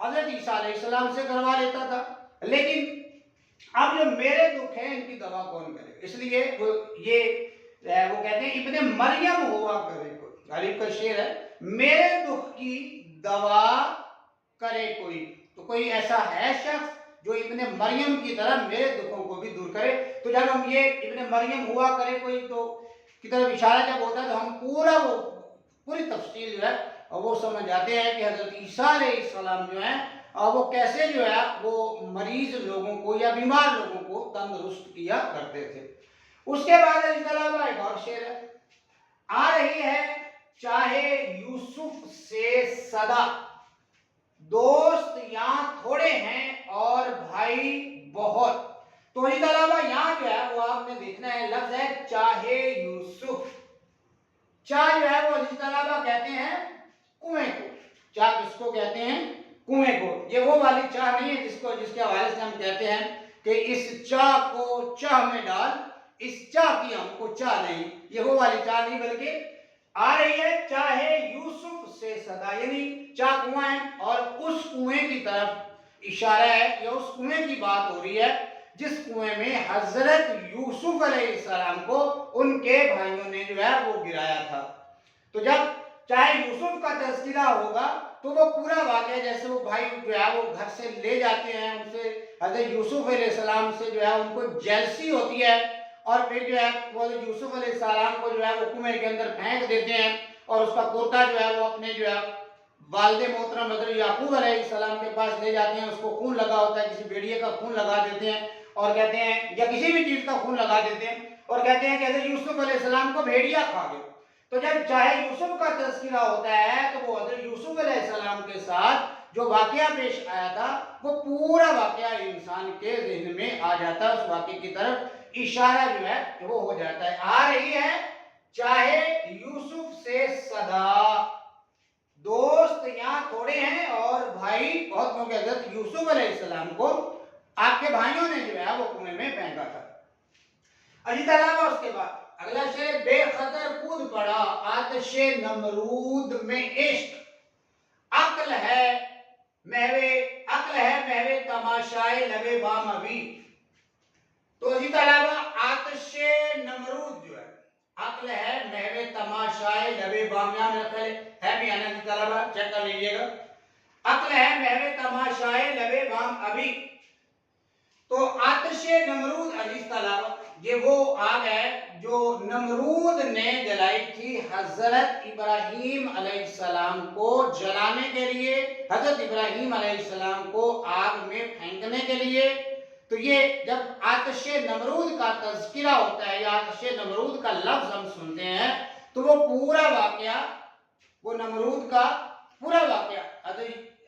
حضرت عیسیٰ علیہ السلام سے کروا لیتا تھا، لیکن اب جو میرے دکھ ہیں ان کی دوا کون کرے؟ اس لیے وہ کہتے ہیں ابن مریم ہوا کرے کوئی، غریب کا شعر ہے، میرے دکھ کی دوا کرے کوئی، تو کوئی ایسا ہے شخص جو ابن مریم کی طرح میرے دکھوں کو بھی دور کرے؟ تو جب ہم یہ ابن مریم ہوا کرے کوئی تو کی طرف اشارہ جب ہوتا ہے تو ہم پوری تفصیل جو ہے وہ سمجھ جاتے ہیں کہ حضرت عیسیٰ علیہ السلام جو ہیں وہ کیسے جو ہے وہ مریض لوگوں کو یا بیمار لوگوں کو تندرست کیا کرتے تھے۔ اس کے بعد اس کے علاوہ ایک اور شعر ہے، آ رہی ہے چاہے یوسف سے صدا، دوست یہاں تھوڑے ہیں اور بھائی بہت۔ تو اس کے علاوہ یہاں جو ہے وہ آپ نے دیکھنا ہے لفظ ہے چاہے یوسف، چاہ جو ہے وہ اس کے علاوہ کہتے ہیں کنویں کو، چاہ کس کو کہتے ہیں؟ کنویں کو۔ یہ وہ والی چاہ نہیں ہے جس کے حوالے سے ہم کہتے ہیں کہ اس چاہ کو چاہ میں ڈال، اس چاہ کی ہم کو چاہ نہیں، یہ وہ والی چاہ نہیں، بلکہ آ رہی ہے چاہے یوسف سے صدا، یعنی چاہ کنواں ہے اور اس کنویں کی طرف اشارہ ہے یا اس کنویں کی بات ہو رہی ہے جس کنویں میں حضرت یوسف علیہ السلام کو ان کے بھائیوں نے جو ہے وہ گرایا تھا۔ تو جب چاہے یوسف کا تذکرہ ہوگا تو وہ پورا واقعہ، جیسے وہ بھائی جو ہے وہ گھر سے لے جاتے ہیں، ان سے حضرت یوسف علیہ السلام سے جو ہے ان کو جیلسی ہوتی ہے اور پھر جو ہے وہ حضرت یوسف علیہ السلام کو جو ہے وہ کنویں کے اندر پھینک دیتے ہیں اور اس کا کرتا جو ہے وہ اپنے جو ہے والد محترم حضرت یعقوب علیہ السلام کے پاس لے جاتے ہیں، اس کو خون لگا ہوتا ہے، کسی بھیڑیے کا خون لگا دیتے ہیں اور کہتے ہیں یا کسی بھی چیز کا خون لگا دیتے ہیں اور کہتے ہیں کہ حضرت یوسف علیہ السلام کو بھیڑیا کھا گئے۔ تو جب چاہے یوسف کا تذکرہ ہوتا ہے تو وہ حضرت یوسف علیہ السلام کے ساتھ جو واقعہ پیش آیا تھا وہ پورا واقعہ انسان کے ذہن میں آ جاتا ہے، اس واقعے کی طرف اشارہ جو ہے وہ ہو جاتا ہے۔ آ رہی ہے چاہے یوسف سے صدا، دوست یہاں تھوڑے ہیں اور بھائی بہت، کیونکہ حضرت یوسف علیہ السلام کو آپ کے بھائیوں نے جو ہے وہ کنویں میں پھینکا تھا۔ اسی طرح اس کے بعد اگلا شعر، بے خطر کود پڑا آتش نمرود میں عشق، عقل ہے محو تماشائے لبے بام ابھی۔ تو اسی طرح آتش نمرود جو ہے، عقل ہے محو تماشائے لبے بام، یہاں میرا خیال ہے بھی آنا، اسی طرح چیک کر لیجئے گا، عقل ہے محو تماشائے لبے بام ابھی۔ تو آتش نمرود عزیز طلبہ یہ وہ آگ ہے جو نمرود نے جلائی تھی حضرت ابراہیم علیہ السلام کو جلانے کے لیے، حضرت ابراہیم علیہ السلام کو آگ میں پھینکنے کے لیے۔ تو یہ جب آتش نمرود کا تذکرہ ہوتا ہے یا آتش نمرود کا لفظ ہم سنتے ہیں تو وہ پورا واقعہ، وہ نمرود کا پورا واقعہ،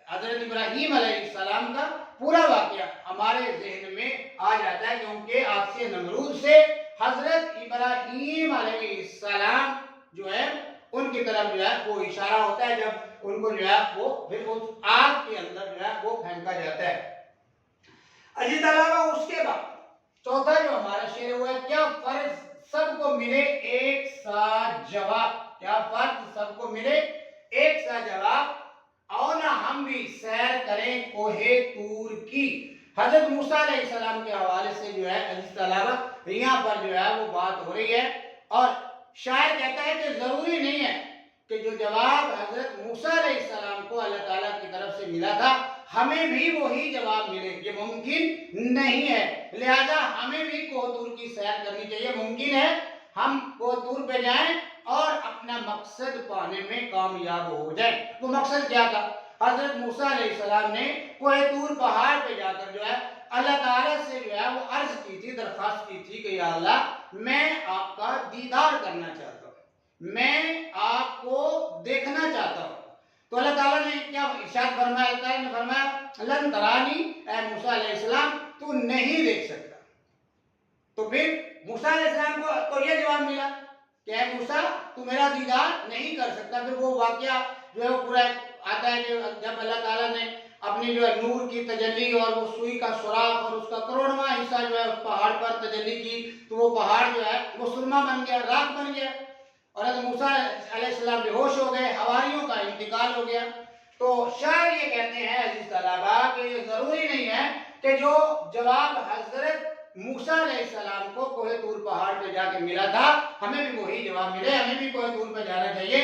حضرت ابراہیم علیہ السلام کا پورا واقعہ ہمارے ذہن میں آ جاتا ہے، کیونکہ آتش نمرود سے حضرت ابراہیم علیہ السلام جو ہے ان کی طرف جو ہے وہ اشارہ ہوتا ہے جب ان کو جو ہے وہ پھر اس آگ کے اندر جو ہے وہ پھینکا جاتا ہے۔ اسی طرح اس کے بعد چوتھا جو ہمارا شعر ہوا ہے، کیا فرض سب کو ملے ایک سا جواب، کیا فرض سب کو ملے ایک سا جواب، آؤ نہ ہم بھی سیر کریں کوہ طور کی۔ حضرت موسیٰ علیہ السلام کے حوالے سے جو ہے عزیز طلبہ یہاں پر جو ہے وہ بات ہو رہی ہے اور شاعر کہتا ہے کہ ضروری نہیں ہے کہ جو جواب حضرت موسیٰ علیہ السلام کو اللہ تعالیٰ کی طرف سے ملا تھا ہمیں بھی وہی جواب ملے، یہ ممکن نہیں ہے، لہذا ہمیں بھی کوہ طور کی سیر کرنی چاہیے۔ ممکن ہے ہم کوہ طور پہ جائیں اور اپنا مقصد پانے میں کامیاب ہو جائیں۔ وہ مقصد کیا تھا؟ حضرت موسیٰ علیہ السلام نے کوہ طور پہاڑ پہ جا کر جو ہے اللہ تعالیٰ سے جو ہے وہ عرض کی تھی، درخواست کی تھی کہ یا اللہ میں آپ کا دیدار کرنا چاہتا ہوں، میں آپ کو دیکھنا چاہتا ہوں۔ تو اللہ تعالیٰ نے کیا ارشاد فرمایا؟ اللہ تعالیٰ نے فرمایا لن ترانی، اے موسیٰ علیہ السلام تو نہیں دیکھ سکتا۔ تو پھر موسیٰ علیہ السلام کو تو یہ جواب ملا کہ اے موسیٰ تو میرا دیدار نہیں کر سکتا۔ پھر وہ واقعہ جو ہے وہ پورا آتا ہے کہ جب اللہ تعالیٰ نے اپنی جو ہے نور کی تجلی اور وہ سوئی کا سوراخ اور اس کا کروڑواں حصہ جو ہے اس پہاڑ پر تجلی کی تو وہ پہاڑ جو ہے وہ سرما بن گیا، راکھ بن گیا اور حضرت موسیٰ علیہ السلام بے ہوش ہو گئے، حواریوں کا انتقال ہو گیا۔ تو شاعر یہ کہتے ہیں عزیز طلباء کہ یہ ضروری نہیں ہے کہ جو جواب حضرت موسیٰ علیہ السلام کو کوہ طور پہاڑ پہ جا کے ملا تھا ہمیں بھی وہی جواب ملے. ہمیں بھی کوہ طور پہ جانا چاہیے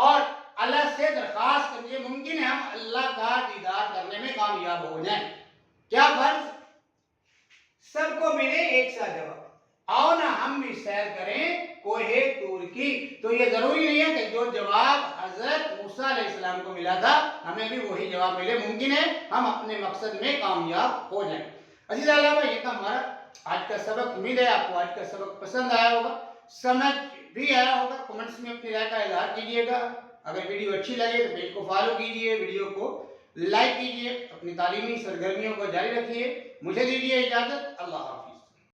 اور اللہ سے درخواست کرنی. ممکن ہے ہم اللہ کا دیدار کرنے میں کامیاب ہو جائیں. کیا فرض سب کو ملے ایک سا جواب, آؤ نا ہم بھی سیر کریں کوہ طور کی. تو یہ ضروری نہیں ہے کہ جو جواب حضرت موسیٰ علیہ السلام کو ملا تھا ہمیں بھی وہی جواب ملے. ممکن ہے ہم اپنے مقصد میں کامیاب ہو جائیں. عزیز طلباء یہ تھا ہمارا آج کا سبق. امید ہے آپ کو آج کا سبق پسند آیا ہوگا, سمجھ بھی آیا ہوگا. کمنٹس میں اپنی رائے کا اظہار کیجیے گا. اگر ویڈیو اچھی لگے تو پیج کو فالو کیجیے, ویڈیو کو لائک کیجیے, اپنی تعلیمی سرگرمیوں کو جاری رکھیے. مجھے دیجیے اجازت. اللہ حافظ.